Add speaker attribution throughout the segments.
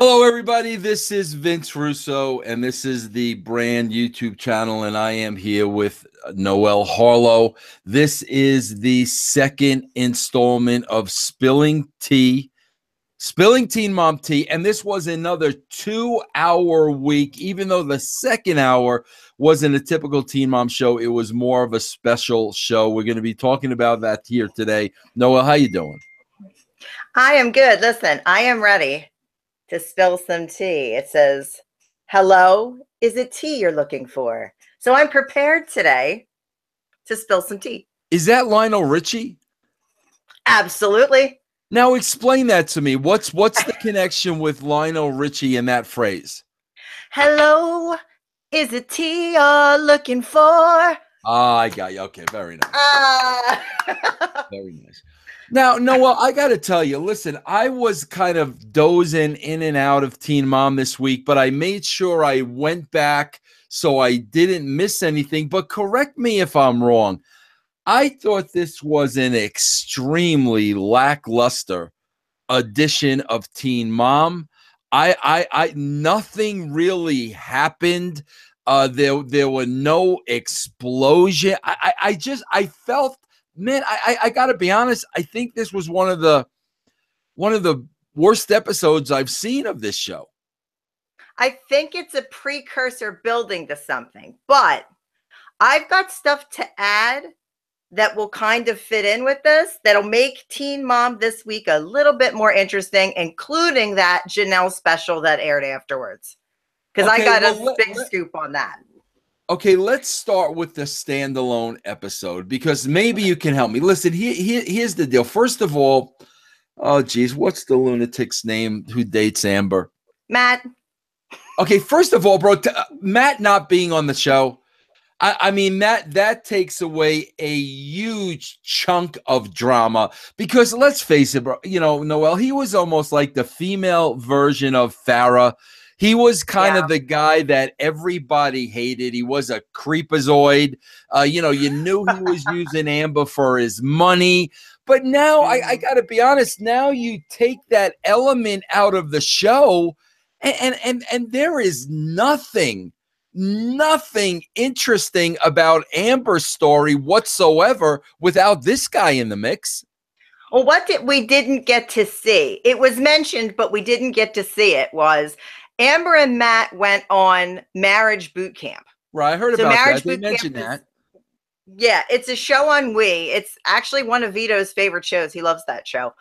Speaker 1: Hello, everybody. This is Vince Russo, and this is the brand YouTube channel, and I am here with Noel Harlow. This is the second installment of Spilling Teen Mom Tea, and this was another 2-hour week. Even though the second hour wasn't a typical Teen Mom show, it was more of a special show. We're going to be talking about that here today. Noel, how you doing?
Speaker 2: I am good. Listen, I am ready to spill some tea. It says, hello, is it tea you're looking for? So I'm prepared today to spill some tea.
Speaker 1: Is that Lionel Richie?
Speaker 2: Absolutely.
Speaker 1: Now explain that to me. What's the connection with Lionel Richie in that phrase?
Speaker 2: Hello, is it tea you're looking for?
Speaker 1: Ah, I got you. Okay, very nice. Very nice. Now, Noel, I got to tell you, listen, I was kind of dozing in and out of Teen Mom this week, but I made sure I went back so I didn't miss anything. But correct me if I'm wrong. I thought this was an extremely lackluster edition of Teen Mom. Nothing really happened. There were no explosion. I felt, man, I gotta be honest. I think this was one of the worst episodes I've seen of this show.
Speaker 2: I think it's a precursor building to something, but I've got stuff to add that will kind of fit in with this, that'll make Teen Mom this week a little bit more interesting, including that Jenelle special that aired afterwards. Because I got a big scoop on that.
Speaker 1: Okay, let's start with the standalone episode, because maybe you can help me. Listen, here's the deal. First of all, oh, geez, what's the lunatic's name who dates Amber?
Speaker 2: Matt.
Speaker 1: Okay, first of all, bro, Matt not being on the show, I mean, that takes away a huge chunk of drama, because let's face it, bro, you know, Noel, he was almost like the female version of Farrah. He was kind of the guy that everybody hated. He was a creepazoid. You knew he was using Amber for his money. But now, I got to be honest, now you take that element out of the show, and there is nothing interesting about Amber's story whatsoever without this guy in the mix.
Speaker 2: Well, we didn't get to see, it was mentioned, but we didn't get to see it, was Amber and Matt went on marriage boot camp.
Speaker 1: Right, I heard about that. They mentioned that.
Speaker 2: Yeah, it's a show on Wii. It's actually one of Vito's favorite shows. He loves that show.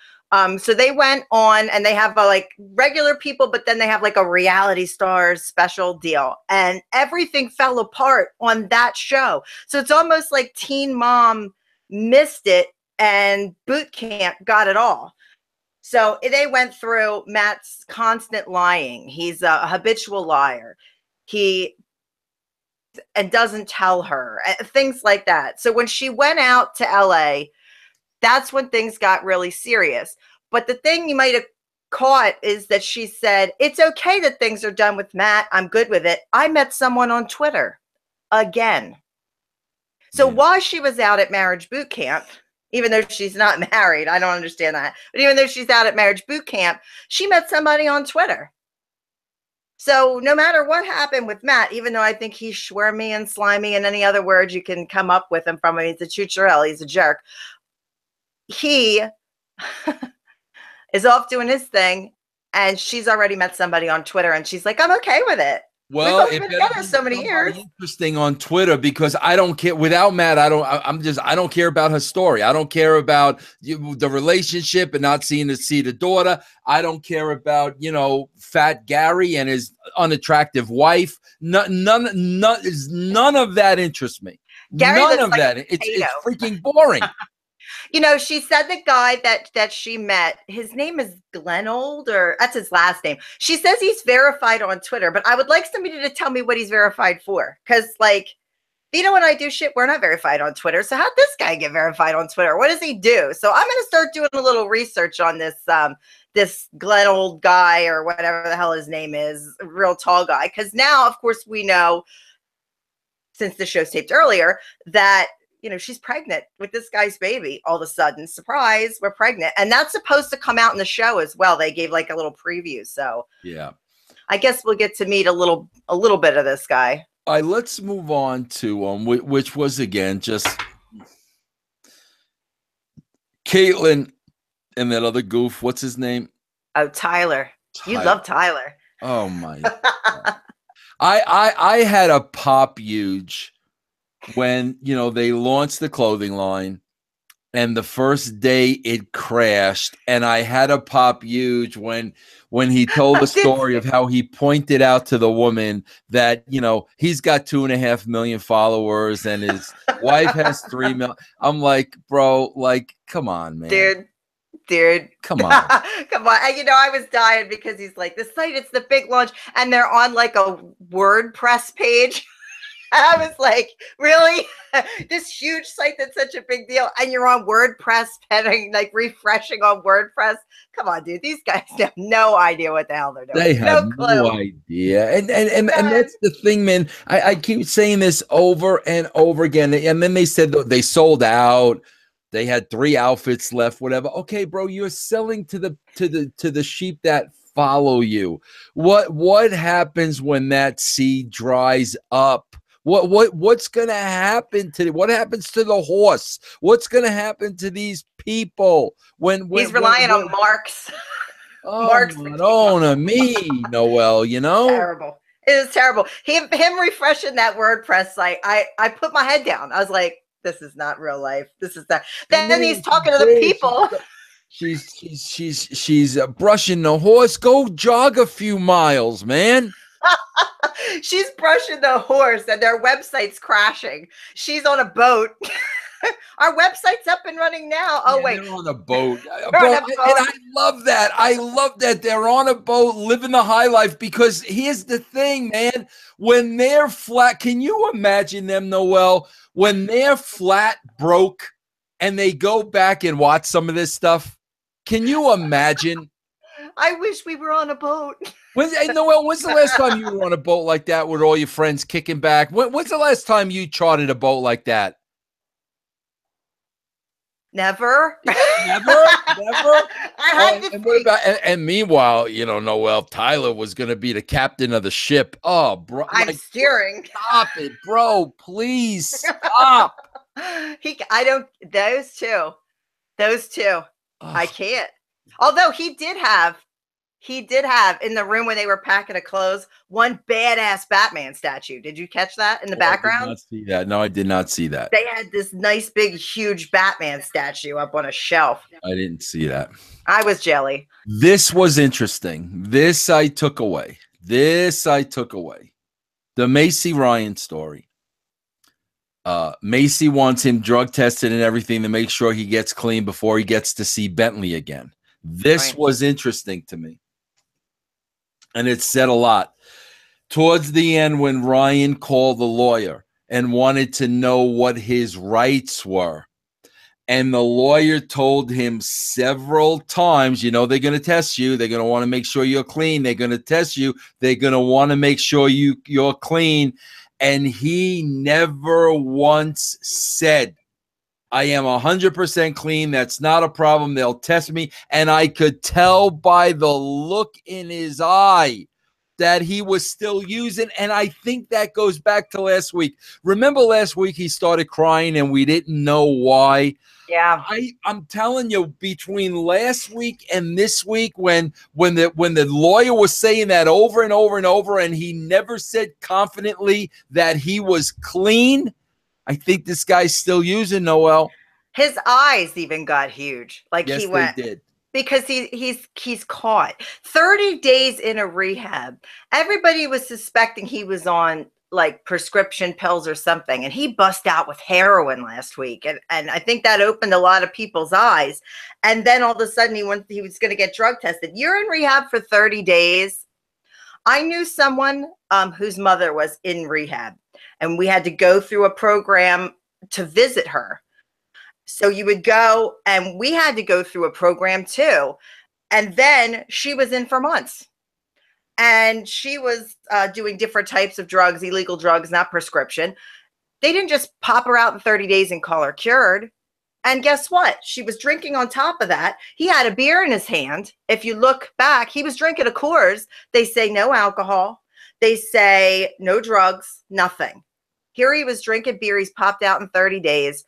Speaker 2: So they went on, and they have like regular people, but then they have like a reality stars special deal, and everything fell apart on that show. So it's almost like Teen Mom missed it and boot camp got it all. So they went through Matt's constant lying. He's a habitual liar. And doesn't tell her, things like that. So when she went out to LA, that's when things got really serious. But the thing you might have caught is that she said, it's okay that things are done with Matt. I'm good with it. I met someone on Twitter again. So while she was out at marriage boot camp, even though she's not married, I don't understand that. But even though she's out at marriage boot camp, she met somebody on Twitter. So no matter what happened with Matt, even though I think he's schwermy and slimy and any other words you can come up with him from him, he's a choocherelle, he's a jerk. He is off doing his thing, and she's already met somebody on Twitter, and she's like, I'm okay with it.
Speaker 1: Well,
Speaker 2: we've been together so many years.
Speaker 1: Interesting on Twitter, because I don't care without Matt. I don't care about her story. I don't care about the relationship and not seeing the daughter. I don't care about, Fat Gary and his unattractive wife. None of that interests me. None of that. It's freaking boring.
Speaker 2: She said the guy that she met, his name is Glenold, or that's his last name. She says he's verified on Twitter, but I would like somebody to tell me what he's verified for. Because, Vito and I do shit, we're not verified on Twitter. So how'd this guy get verified on Twitter? What does he do? So I'm going to start doing a little research on this this Glenold guy, or whatever the hell his name is, real tall guy. Because now, of course, we know, since the show's taped earlier, that she's pregnant with this guy's baby. All of a sudden, surprise, we're pregnant. And that's supposed to come out in the show as well. They gave like a little preview. So
Speaker 1: yeah,
Speaker 2: I guess we'll get to meet a little bit of this guy.
Speaker 1: All right, let's move on to which was again just Caitlyn and that other goof. What's his name?
Speaker 2: Oh, Tyler. You love Tyler.
Speaker 1: Oh my God. I had a pop huge when they launched the clothing line, and the first day it crashed, and I had a pop huge when he told the story of how he pointed out to the woman that he's got 2.5 million followers and his wife has 3 million. I'm like, bro, like, come on, man.
Speaker 2: Dude,
Speaker 1: come on.
Speaker 2: Come on. And I was dying because he's like, the site, it's the big launch, and they're on like a WordPress page. And I was like, really? This huge site that's such a big deal, and you're on WordPress, petting, like refreshing on WordPress. Come on, dude. These guys have no idea what the hell they're doing.
Speaker 1: They have no idea. And that's the thing, man. I keep saying this over and over again. And then they said they sold out. They had 3 outfits left, whatever. Okay, bro, you're selling to the sheep that follow you. What happens when that seed dries up? What's gonna happen what happens to the horse? What's gonna happen to these people when
Speaker 2: he's relying on marks?
Speaker 1: Oh, Marks on me, Noel.
Speaker 2: Terrible. It is terrible. Him refreshing that WordPress site. I put my head down. I was like, this is not real life. This is that. Then he's talking to the people.
Speaker 1: She's brushing the horse. Go jog a few miles, man.
Speaker 2: She's brushing the horse and their website's crashing. She's on a boat. Our website's up and running now. Oh, wait.
Speaker 1: They're on a boat. And I love that. I love that they're on a boat living the high life, because here's the thing, man. When they're flat, can you imagine them, Noel, when they're flat broke and they go back and watch some of this stuff? Can you imagine?
Speaker 2: I wish we were on a boat.
Speaker 1: Noel, when's the last time you were on a boat like that with all your friends kicking back? When's the last time you chartered a boat like that?
Speaker 2: Never.
Speaker 1: Never. And meanwhile, Noel, Tyler was going to be the captain of the ship. Oh, bro.
Speaker 2: I'm steering.
Speaker 1: Stop it, bro. Please stop.
Speaker 2: Those two. Oh. I can't. Although he did have in the room when they were packing the clothes, one badass Batman statue. Did you catch that in the background?
Speaker 1: I did not see that. No, I did not see that.
Speaker 2: They had this nice, big, huge Batman statue up on a shelf.
Speaker 1: I didn't see that.
Speaker 2: I was jelly.
Speaker 1: This was interesting. This I took away. The Maci Ryan story. Maci wants him drug tested and everything to make sure he gets clean before he gets to see Bentley again. This was interesting to me. And it said a lot. Towards the end, when Ryan called the lawyer and wanted to know what his rights were, and the lawyer told him several times, they're going to test you. They're going to want to make sure you're clean. They're going to test you. They're going to want to make sure you're clean. And he never once said, I am 100% clean. That's not a problem. They'll test me. And I could tell by the look in his eye that he was still using. And I think that goes back to last week. Remember last week he started crying and we didn't know why?
Speaker 2: Yeah.
Speaker 1: I'm telling you, between last week and this week, when the lawyer was saying that over and over and over, and he never said confidently that he was clean, I think this guy's still using, Noel.
Speaker 2: His eyes even got huge. Like,
Speaker 1: yes,
Speaker 2: he went.
Speaker 1: They did.
Speaker 2: Because he's caught. 30 days in a rehab. Everybody was suspecting he was on like prescription pills or something. And he bust out with heroin last week. And I think that opened a lot of people's eyes. And then all of a sudden he was going to get drug tested. You're in rehab for 30 days. I knew someone whose mother was in rehab. And we had to go through a program to visit her. So you would go, and we had to go through a program too. And then she was in for months. And she was doing different types of drugs, illegal drugs, not prescription. They didn't just pop her out in 30 days and call her cured. And guess what? She was drinking on top of that. He had a beer in his hand. If you look back, he was drinking a Coors. They say no alcohol. They say no drugs, nothing. Here he was drinking beer. He's popped out in 30 days.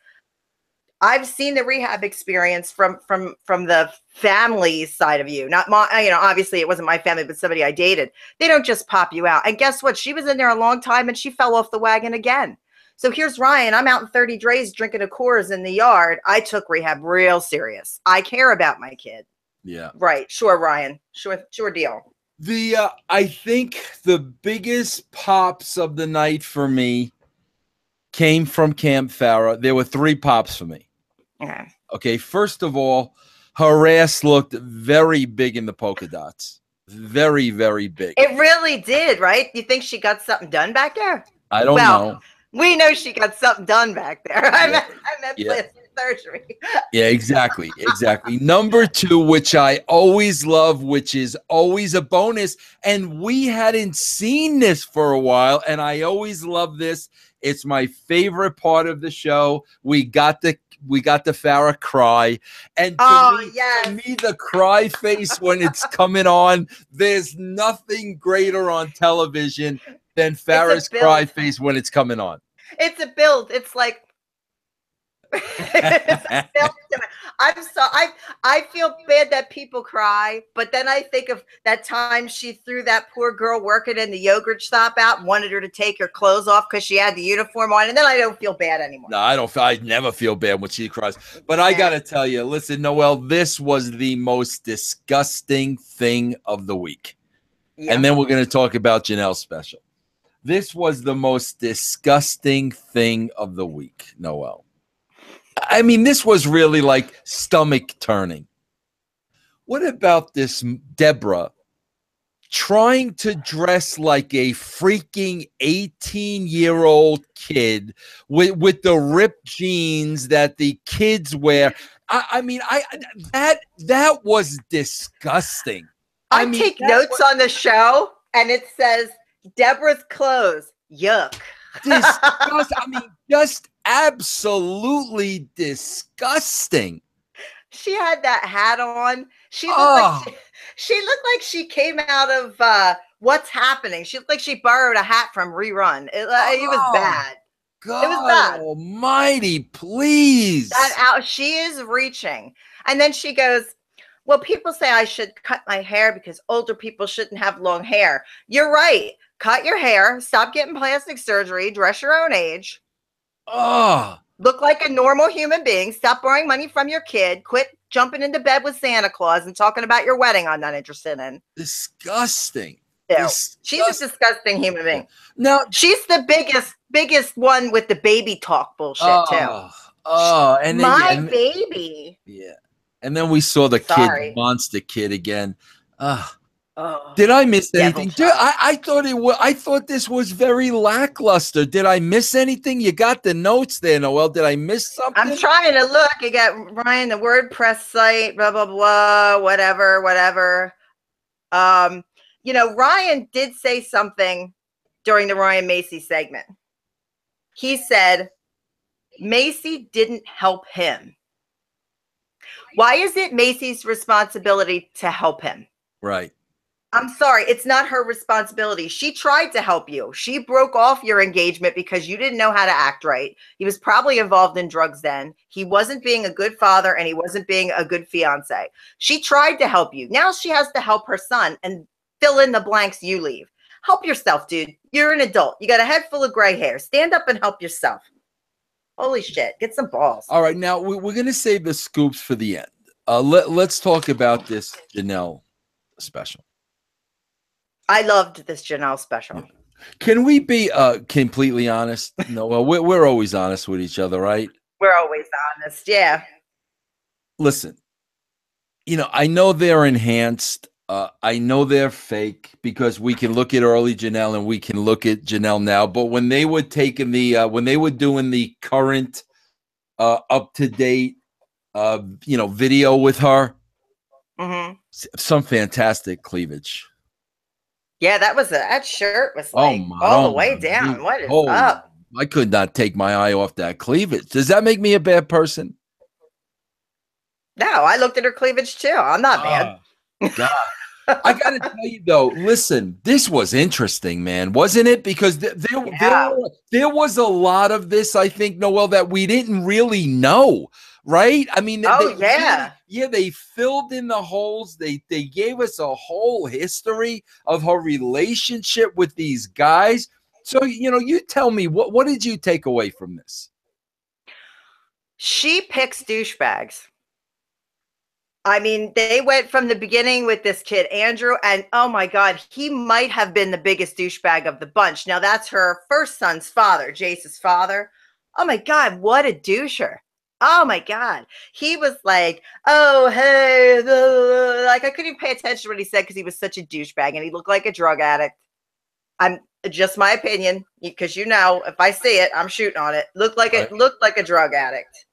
Speaker 2: I've seen the rehab experience from the family side of you. Not my, obviously it wasn't my family, but somebody I dated. They don't just pop you out. And guess what? She was in there a long time and she fell off the wagon again. So here's Ryan. I'm out in 30 days drinking a Coors in the yard. I took rehab real serious. I care about my kid.
Speaker 1: Yeah.
Speaker 2: Right. Sure, Ryan. Sure deal.
Speaker 1: I think the biggest pops of the night for me came from Camp Farrah. There were 3 pops for me. Okay. First of all, her ass looked very big in the polka dots. Very, very big.
Speaker 2: It really did, right? You think she got something done back there?
Speaker 1: I don't know.
Speaker 2: We know she got something done back there. I meant plastic surgery.
Speaker 1: Yeah, exactly. Number 2, which I always love, which is always a bonus. And we hadn't seen this for a while. And I always love this. It's my favorite part of the show. We got the Farrah cry. And to me, the cry face when it's coming on, there's nothing greater on television than Farrah's cry face when it's coming on.
Speaker 2: It's a build. It's like it's a build. I feel bad that people cry, but then I think of that time she threw that poor girl working in the yogurt shop out and wanted her to take her clothes off because she had the uniform on, and then I don't feel bad anymore.
Speaker 1: No, I never feel bad when she cries. But I gotta tell you, listen, Noel, this was the most disgusting thing of the week. Yeah. And then we're gonna talk about Jenelle's special. This was the most disgusting thing of the week, Noel. I mean, this was really like stomach turning. What about this Deborah trying to dress like a freaking 18-year-old kid with the ripped jeans that the kids wear? I mean, that was disgusting.
Speaker 2: I take notes on the show, and it says Deborah's clothes. Yuck.
Speaker 1: Disgusting. I mean, just absolutely disgusting.
Speaker 2: She had that hat on. She looked like she came out of What's Happening. She looked like she borrowed a hat from Rerun. It was bad.
Speaker 1: God, it was bad. Almighty, please.
Speaker 2: She is reaching. And then she goes, well, people say I should cut my hair because older people shouldn't have long hair. You're right. Cut your hair. Stop getting plastic surgery. Dress your own age. Look like a normal human being. Stop borrowing money from your kid. Quit jumping into bed with Santa Claus and talking about your wedding I'm not interested in.
Speaker 1: Disgusting.
Speaker 2: She's a disgusting human being.
Speaker 1: Now
Speaker 2: she's the biggest one with the baby talk bullshit too.
Speaker 1: And then,
Speaker 2: baby.
Speaker 1: Yeah. And then we saw the kid, monster kid again. Did I miss anything? I thought this was very lackluster. Did I miss anything? You got the notes there, Noel. Did I miss something?
Speaker 2: I'm trying to look. You got Ryan, the WordPress site, blah blah blah, whatever. Ryan did say something during the Ryan Maci segment. He said Maci didn't help him. Why is it Maci's responsibility to help him?
Speaker 1: Right.
Speaker 2: I'm sorry. It's not her responsibility. She tried to help you. She broke off your engagement because you didn't know how to act right. He was probably involved in drugs then. He wasn't being a good father and he wasn't being a good fiance. She tried to help you. Now she has to help her son and fill in the blanks you leave. Help yourself, dude. You're an adult. You got a head full of gray hair. Stand up and help yourself. Holy shit. Get some balls.
Speaker 1: All right. Now we're going to save the scoops for the end. Let's talk about this Jenelle special.
Speaker 2: I loved this Jenelle special.
Speaker 1: Can we be completely honest? No, well, we're always honest with each other, right?
Speaker 2: We're always honest, yeah.
Speaker 1: Listen, I know they're enhanced. I know they're fake because we can look at early Jenelle and we can look at Jenelle now. But when they were taking when they were doing the current, up to date, video with her, some fantastic cleavage.
Speaker 2: Yeah, that shirt was like all the way down. What is up?
Speaker 1: I could not take my eye off that cleavage. Does that make me a bad person?
Speaker 2: No, I looked at her cleavage too. I'm not bad.
Speaker 1: God. I got to tell you, though, listen, this was interesting, man, wasn't it? Because there was a lot of this, I think, Noel, that we didn't really know, right? I mean, they filled in the holes. They gave us a whole history of her relationship with these guys. So, you tell me, what did you take away from this?
Speaker 2: She picks douchebags. I mean, they went from the beginning with this kid, Andrew, and oh my God, he might have been the biggest douchebag of the bunch. Now, that's her first son's father, Jace's father. Oh my God, what a doucher. Oh my God. He was like, oh, hey, like I couldn't even pay attention to what he said because he was such a douchebag and he looked like a drug addict. I'm just my opinion, because if I see it, I'm shooting on it. Looked like a drug addict.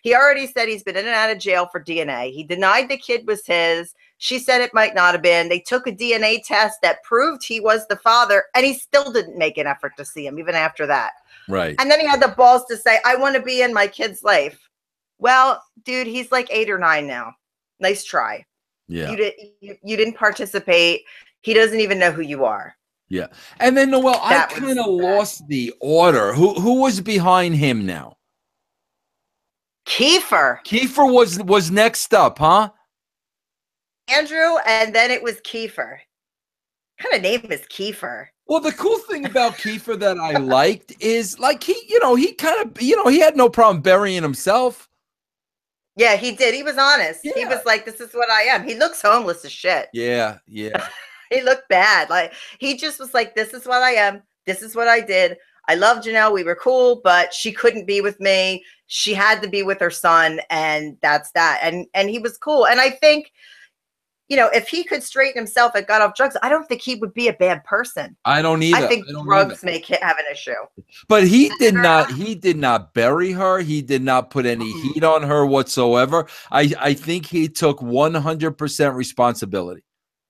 Speaker 2: He already said he's been in and out of jail for DNA. He denied the kid was his. She said it might not have been. They took a DNA test that proved he was the father, and he still didn't make an effort to see him, even after that.
Speaker 1: Right.
Speaker 2: And then he had the balls to say, I want to be in my kid's life. Well, dude, he's like 8 or 9 now. Nice try.
Speaker 1: Yeah.
Speaker 2: You didn't participate. He doesn't even know who you are.
Speaker 1: Yeah. And then, Noel, I kind of lost the order. Who was behind him now?
Speaker 2: Kiefer.
Speaker 1: Kiefer was next up, huh?
Speaker 2: Andrew, and then it was Kiefer. What kind of name is Kiefer?
Speaker 1: Well, the cool thing about Kiefer that I liked is like he had no problem burying himself.
Speaker 2: Yeah, he did. He was honest. Yeah. He was like, this is what I am. He looks homeless as shit.
Speaker 1: Yeah.
Speaker 2: He looked bad. Like he just was like, this is what I am. This is what I did. I love Jenelle. We were cool, but she couldn't be with me. She had to be with her son, and that's that. And he was cool. And I think, if he could straighten himself and got off drugs, I don't think he would be a bad person.
Speaker 1: I don't either.
Speaker 2: I think drugs make him have an issue.
Speaker 1: But he did not bury her. He did not put any heat on her whatsoever. I think he took 100% responsibility.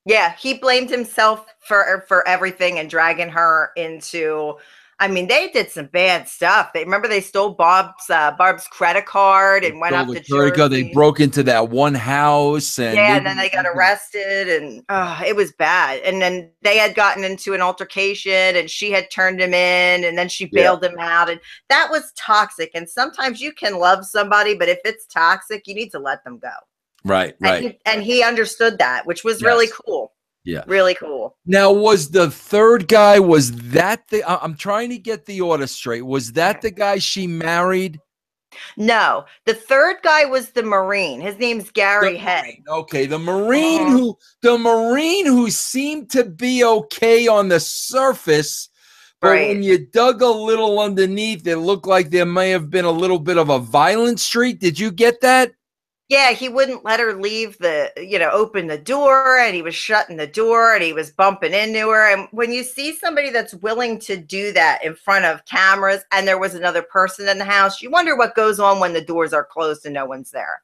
Speaker 2: Yeah, he blamed himself for everything and dragging her into. I mean, they did some bad stuff. They stole Barb's credit card and went up to Jersey.
Speaker 1: They broke into that one house, and
Speaker 2: then they got arrested, and it was bad. And then they had gotten into an altercation, and she had turned him in, and then she bailed him out, and that was toxic. And sometimes you can love somebody, but if it's toxic, you need to let them go.
Speaker 1: Right.
Speaker 2: And he understood that, which was really cool.
Speaker 1: Yeah.
Speaker 2: Really cool.
Speaker 1: Now, was the third guy, I'm trying to get the order straight. Was that the guy she married?
Speaker 2: No, the third guy was the Marine. His name's Gary Head.
Speaker 1: Okay. The Marine who seemed to be okay on the surface, but when you dug a little underneath, it looked like there may have been a little bit of a violent streak. Did you get that?
Speaker 2: Yeah, he wouldn't let her leave open the door, and he was shutting the door, and he was bumping into her. And when you see somebody that's willing to do that in front of cameras and there was another person in the house, you wonder what goes on when the doors are closed and no one's there.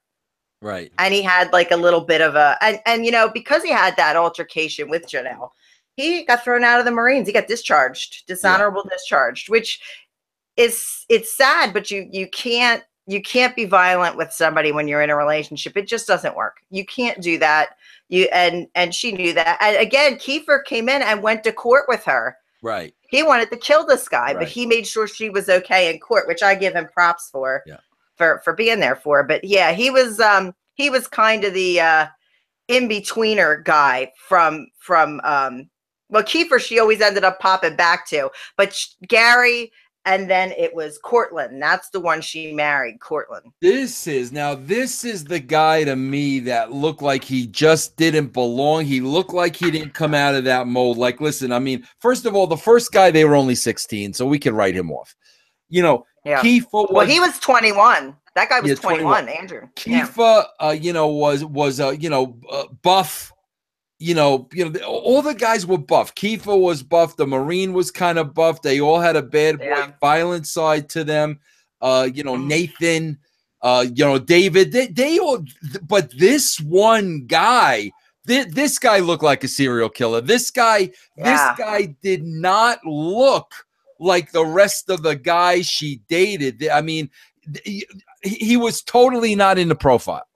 Speaker 1: Right.
Speaker 2: And he had like a little bit of because he had that altercation with Jenelle, he got thrown out of the Marines. He got discharged, dishonorable discharged, which it's sad, but you can't be violent with somebody when you're in a relationship. It just doesn't work. You can't do that. And she knew that. And again, Kiefer came in and went to court with her.
Speaker 1: Right.
Speaker 2: He wanted to kill this guy, but he made sure she was okay in court, which I give him props for being there for. But yeah, he was kind of the in-betweener guy from Kiefer, she always ended up popping back to, but Gary. And then it was Cortland. That's the one she married, Cortland.
Speaker 1: This is the guy to me that looked like he just didn't belong. He looked like he didn't come out of that mold. Like, listen, I mean, first of all, the first guy, they were only 16, so we could write him off. Kiefer
Speaker 2: he was 21. That guy was 21, Andrew.
Speaker 1: Kiefer, was buff. All the guys were buff. Kiefer was buff. The Marine was kind of buff. They all had a bad boy, violent side to them. Nathan, David, they all, but this one guy, this guy looked like a serial killer. This guy did not look like the rest of the guys she dated. I mean, he was totally not in the profile.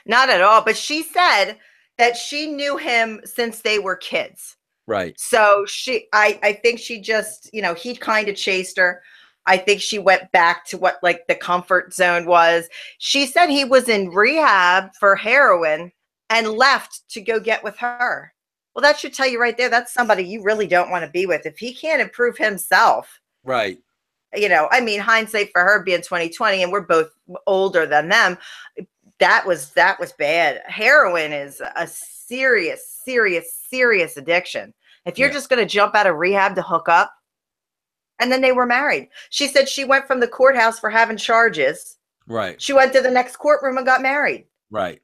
Speaker 2: Not at all. But she said that she knew him since they were kids.
Speaker 1: Right.
Speaker 2: So I think she just, he kind of chased her. I think she went back to what like the comfort zone was. She said he was in rehab for heroin and left to go get with her. Well, that should tell you right there, that's somebody you really don't want to be with. If he can't improve himself.
Speaker 1: Right.
Speaker 2: I mean, hindsight for her being 2020, and we're both older than them. That was bad. Heroin is a serious addiction. If you're just going to jump out of rehab to hook up, and then they were married. She said she went from the courthouse for having charges.
Speaker 1: Right.
Speaker 2: She went to the next courtroom and got married.
Speaker 1: Right.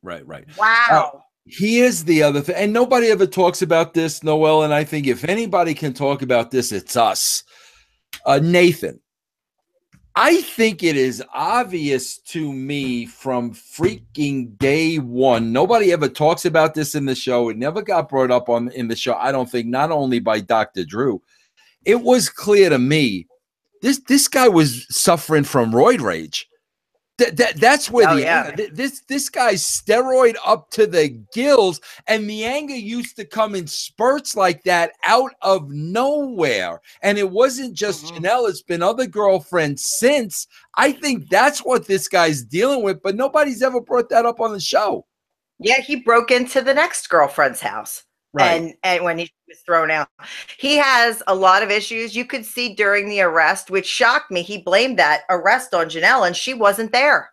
Speaker 2: Wow.
Speaker 1: Here's the other thing, and nobody ever talks about this, Noel, and I think if anybody can talk about this, it's us. Nathan. I think it is obvious to me from freaking day one. Nobody ever talks about this in the show. It never got brought up in the show. I don't think, not only by Dr. Drew. It was clear to me this guy was suffering from roid rage. That's where this guy's steroid up to the gills, and the anger used to come in spurts like that out of nowhere. And it wasn't just Jenelle; it's been other girlfriends since. I think that's what this guy's dealing with, but nobody's ever brought that up on the show.
Speaker 2: Yeah, he broke into the next girlfriend's house. Right. And when he was thrown out, he has a lot of issues. You could see during the arrest, which shocked me. He blamed that arrest on Jenelle, and she wasn't there.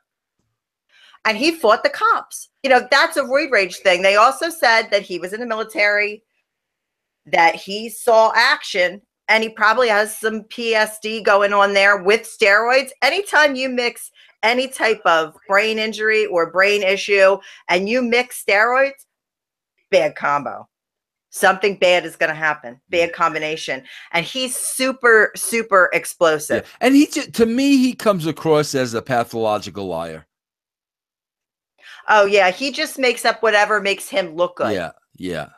Speaker 2: And he fought the cops. That's a roid rage thing. They also said that he was in the military, that he saw action, and he probably has some PSD going on there with steroids. Anytime you mix any type of brain injury or brain issue and you mix steroids, bad combo. Something bad is going to happen. Bad combination. And he's super explosive.
Speaker 1: Yeah. And to me, he comes across as a pathological liar.
Speaker 2: Oh, yeah. He just makes up whatever makes him look good.
Speaker 1: Yeah.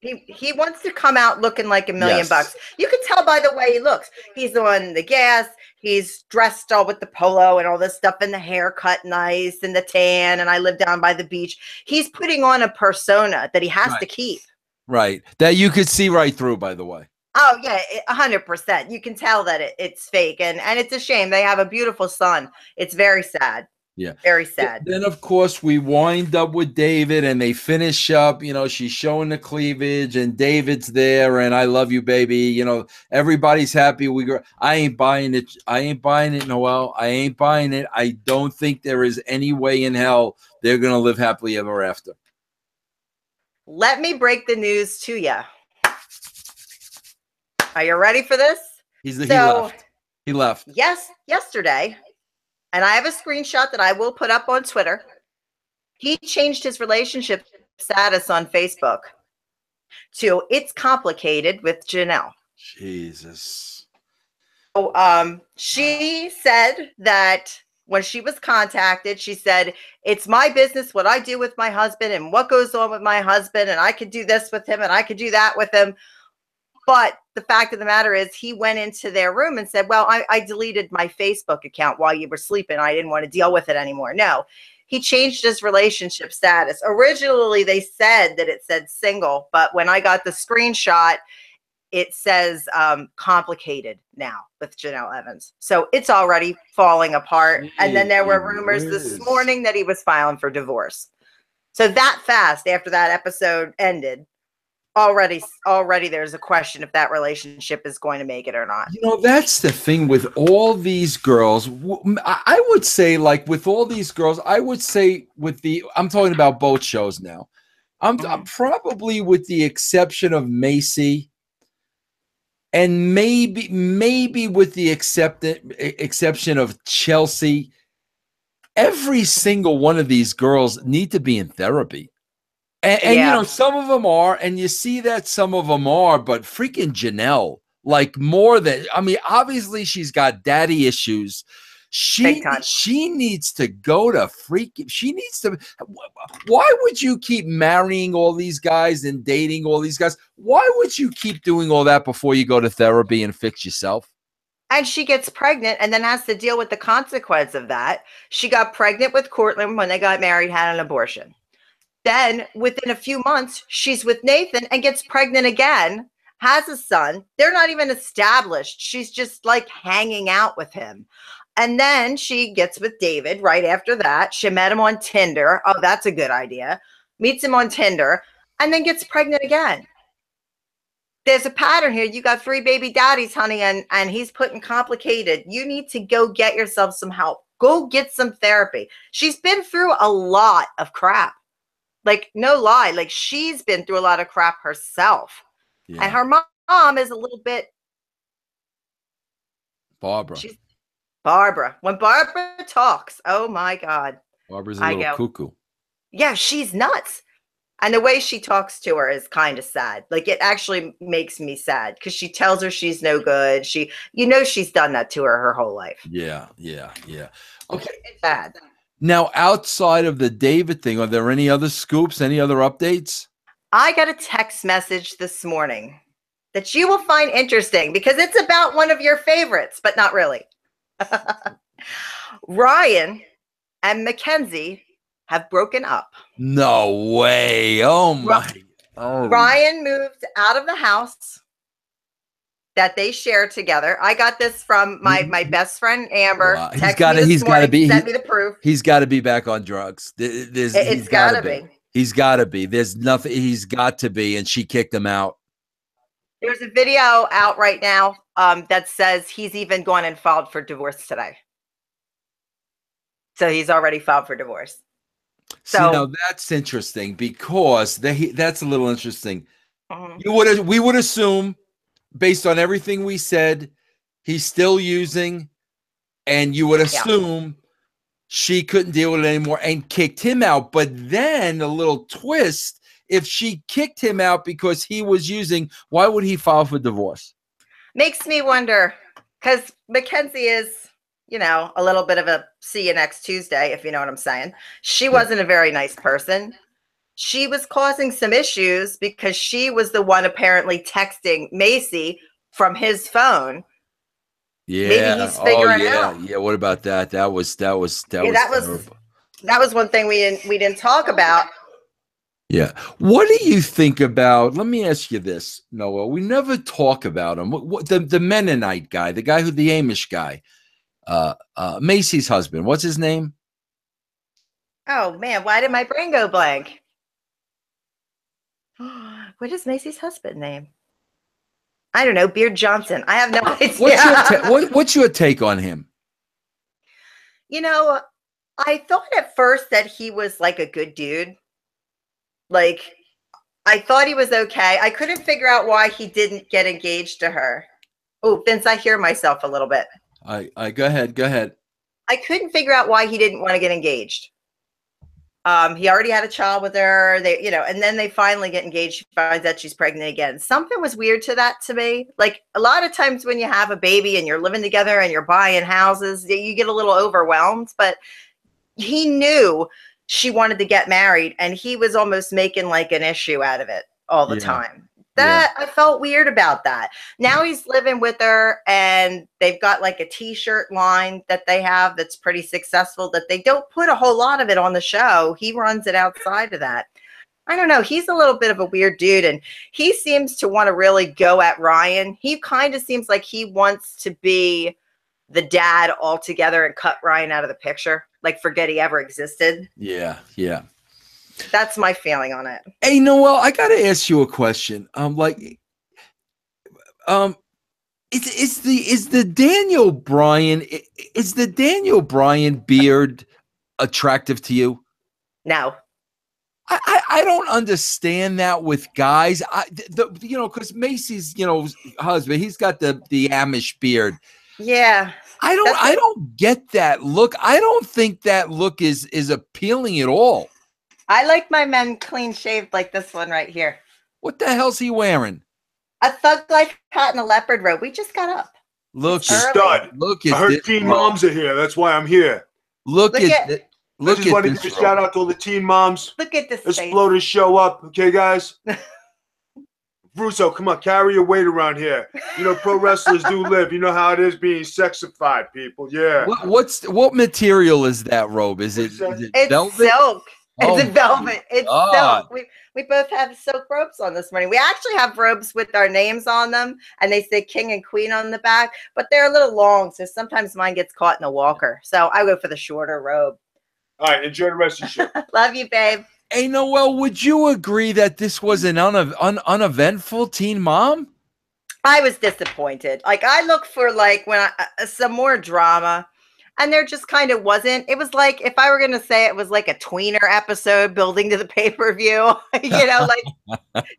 Speaker 2: He wants to come out looking like $1 million bucks. You can tell by the way he looks. He's on the gas. He's dressed all with the polo and all this stuff, and the haircut nice and the tan. And I live down by the beach. He's putting on a persona that he has to keep.
Speaker 1: Right. That you could see right through, by the way.
Speaker 2: Oh, yeah, 100%. You can tell that it's fake. And it's a shame. They have a beautiful son. It's very sad.
Speaker 1: Yeah.
Speaker 2: Very sad.
Speaker 1: Then, of course, we wind up with David, and they finish up. She's showing the cleavage, and David's there, and I love you, baby. Everybody's happy. I ain't buying it. I ain't buying it, Noel. I ain't buying it. I don't think there is any way in hell they're going to live happily ever after.
Speaker 2: Let me break the news to you. Are you ready for this?
Speaker 1: He left. He left.
Speaker 2: Yes, yesterday. And I have a screenshot that I will put up on Twitter. He changed his relationship status on Facebook to "It's complicated" with Jenelle.
Speaker 1: Jesus.
Speaker 2: So, she said that when she was contacted, she said, "It's my business what I do with my husband and what goes on with my husband, and I could do this with him and I could do that with him." But the fact of the matter is he went into their room and said, "Well, I deleted my Facebook account while you were sleeping. I didn't want to deal with it anymore." No, he changed his relationship status. Originally, they said that it said single, but when I got the screenshot, it says complicated now with Jenelle Evans. So it's already falling apart. And then there were rumors this morning that he was filing for divorce. So that fast after that episode ended, already there's a question if that relationship is going to make it or not.
Speaker 1: That's the thing with all these girls. I would say, like, with all these girls, I would say I'm talking about both shows now. I'm probably, with the exception of Maci, and maybe with the exception of Chelsea, every single one of these girls need to be in therapy. And some of them are, and you see that some of them are, but freaking Jenelle, like, more than, obviously she's got daddy issues. She needs to go to why would you keep marrying all these guys and dating all these guys? Why would you keep doing all that before you go to therapy and fix yourself?
Speaker 2: And she gets pregnant and then has to deal with the consequence of that. She got pregnant with Courtland when they got married, had an abortion. Then within a few months, she's with Nathan and gets pregnant again, has a son. They're not even established. She's just like hanging out with him. And then she gets with David right after that. She met him on Tinder. Oh, that's a good idea. Meets him on Tinder and then gets pregnant again. There's a pattern here. You got 3 baby daddies, honey, and he's putting complicated. You need to go get yourself some help. Go get some therapy. She's been through a lot of crap. Like, no lie. Like, she's been through a lot of crap herself. Yeah. And her mom is a little bit.
Speaker 1: Barbara.
Speaker 2: Barbara. When Barbara talks, oh my God.
Speaker 1: Barbara's a little cuckoo.
Speaker 2: Yeah, she's nuts. And the way she talks to her is kind of sad. Like, it actually makes me sad because she tells her she's no good. She's done that to her whole life.
Speaker 1: Yeah. Okay.
Speaker 2: It's sad.
Speaker 1: Now, outside of the David thing, are there any other scoops, any other updates?
Speaker 2: I got a text message this morning that you will find interesting because it's about one of your favorites, but not really. Ryan and Mackenzie have broken up.
Speaker 1: No way. Oh my.
Speaker 2: Ryan moved out of the house that they share together. I got this from my best friend Amber.
Speaker 1: Wow. He's got to be.
Speaker 2: Sent me the proof.
Speaker 1: He's got to be back on drugs.
Speaker 2: It's got to be.
Speaker 1: He's got to be. There's nothing. He's got to be. And she kicked him out.
Speaker 2: There's a video out right now that says he's even gone and filed for divorce today. So he's already filed for divorce. So
Speaker 1: see, now that's interesting because that's a little interesting. We would assume, based on everything we said, he's still using, and you would assume she couldn't deal with it anymore and kicked him out. But then a little twist. If she kicked him out because he was using, why would he file for divorce?
Speaker 2: Makes me wonder, because Mackenzie is, a little bit of a see you next Tuesday, if you know what I'm saying. She wasn't a very nice person. She was causing some issues because she was the one apparently texting Maci from his phone.
Speaker 1: Yeah.
Speaker 2: Maybe he's figuring out.
Speaker 1: Yeah. What about that? That was
Speaker 2: one thing we didn't talk about.
Speaker 1: Yeah. What do you think about, let me ask you this, Noel. We never talk about him. The Mennonite guy, the Amish guy, Maci's husband. What's his name?
Speaker 2: Oh, man. Why did my brain go blank? What is Maci's husband name? I don't know. Beard Johnson. I have no idea.
Speaker 1: What's your take on him?
Speaker 2: I thought at first that he was like a good dude. Like, I thought he was okay. I couldn't figure out why he didn't get engaged to her. Oh, Vince, I hear myself a little bit.
Speaker 1: Go ahead.
Speaker 2: I couldn't figure out why he didn't want to get engaged. He already had a child with her. And then they finally get engaged. She finds out she's pregnant again. Something was weird to me. Like, a lot of times when you have a baby and you're living together and you're buying houses, you get a little overwhelmed. But he knew she wanted to get married, and he was almost making like an issue out of it all the time. I felt weird about that. Now he's living with her, and they've got like a t-shirt line that they have that's pretty successful that they don't put a whole lot of it on the show. He runs it outside of that. I don't know. He's a little bit of a weird dude, and he seems to want to really go at Ryan. He kind of seems like he wants to be the dad altogether and cut Ryan out of the picture. Like, forget he ever existed. Yeah. That's my feeling on it.
Speaker 1: Hey, Noel, I got to ask you a question. Is the Daniel Bryan beard attractive to you?
Speaker 2: No.
Speaker 1: I don't understand that with guys. Because Maci's, husband, he's got the Amish beard.
Speaker 2: Yeah.
Speaker 1: I don't get that look. I don't think that look is appealing at all.
Speaker 2: I like my men clean shaved like this one right here.
Speaker 1: What the hell's he wearing?
Speaker 2: A Thug Life hat and a leopard robe. We just got up.
Speaker 3: Look, stud.
Speaker 1: Look at
Speaker 3: I heard teen moms are here. That's why I'm here.
Speaker 1: Look at
Speaker 3: I just want to give a shout out to all the teen moms.
Speaker 2: Look at this.
Speaker 3: Exploders show up. Okay, guys? Russo, come on, carry your weight around here. You know, pro wrestlers do live. You know how it is being sexified, people. Yeah.
Speaker 1: What material is that robe? Is it
Speaker 2: it's
Speaker 1: velvet?
Speaker 2: Silk.
Speaker 1: Oh,
Speaker 2: it's velvet. It's
Speaker 1: God.
Speaker 2: silk. We both have silk robes on this morning. We actually have robes with our names on them, and they say King and Queen on the back, but they're a little long, so sometimes mine gets caught in a walker. So I go for the shorter robe.
Speaker 3: All right, enjoy the rest of the show.
Speaker 2: Love you, babe.
Speaker 1: Hey, Noel, would you agree that this was an uneventful Teen Mom?
Speaker 2: I was disappointed. Like, I look for some more drama, and there just kind of wasn't. It was like, if I were going to say it was like a tweener episode building to the pay-per-view, you know, like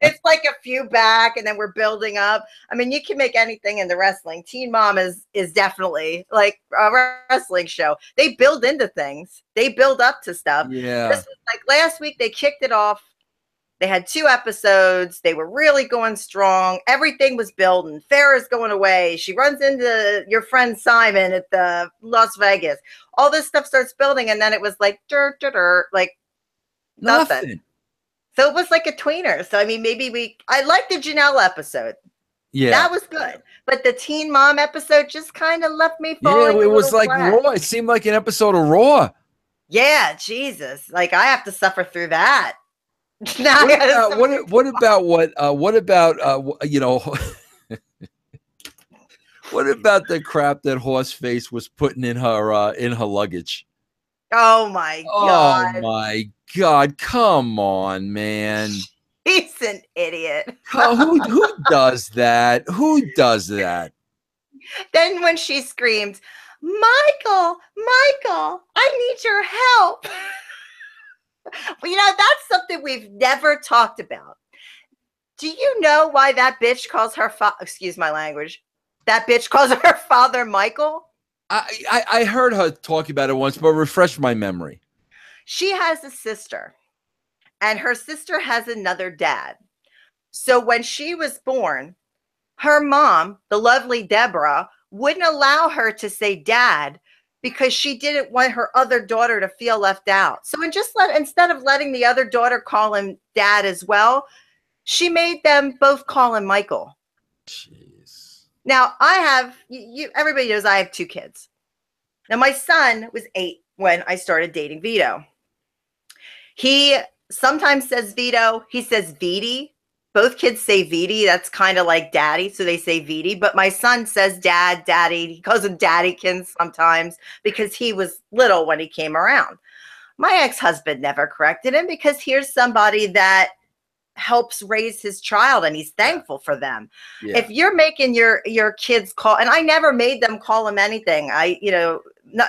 Speaker 2: it's like a few back and then we're building up. I mean, you can make anything in the wrestling. Teen Mom is definitely like a wrestling show. They build into things. They build up to stuff.
Speaker 1: Yeah.
Speaker 2: This was like last week, they kicked it off. They had 2 episodes. They were really going strong. Everything was building. Farrah's going away. She runs into your friend Simon at the Las Vegas. All this stuff starts building, and then it was like like nothing. So it was like a tweener. So I mean, I liked the Jenelle episode.
Speaker 1: Yeah,
Speaker 2: that was good. But the Teen Mom episode just kind of left me falling.
Speaker 1: Yeah, it was like
Speaker 2: flat.
Speaker 1: Raw. It seemed like an episode of Raw.
Speaker 2: Yeah, Jesus. Like I have to suffer through that.
Speaker 1: What about you know what about the crap that Horseface was putting in her luggage?
Speaker 2: Oh my God.
Speaker 1: Oh my God, come on, man.
Speaker 2: He's an idiot.
Speaker 1: Who does that? Who does that?
Speaker 2: Then when she screamed, Michael, I need your help. Well, you know, that's something we've never talked about. Do you know why that bitch calls her excuse my language, that bitch calls her father Michael?
Speaker 1: I heard her talk about it once, but refresh my memory.
Speaker 2: She has a sister, and her sister has another dad. So when she was born, her mom, the lovely Deborah, wouldn't allow her to say dad because she didn't want her other daughter to feel left out. So instead of letting the other daughter call him dad as well, she made them both call him Michael.
Speaker 1: Jeez.
Speaker 2: Now I have, everybody knows I have 2 kids. Now my son was 8 when I started dating Vito. He sometimes says Vito. He says Viti. Both kids say Viti. That's kind of like daddy. So they say Viti. But my son says dad, daddy. He calls him daddykins sometimes because he was little when he came around. My ex-husband never corrected him because here's somebody that helps raise his child and he's thankful for them. Yeah. If you're making your kids call, and I never made them call him anything.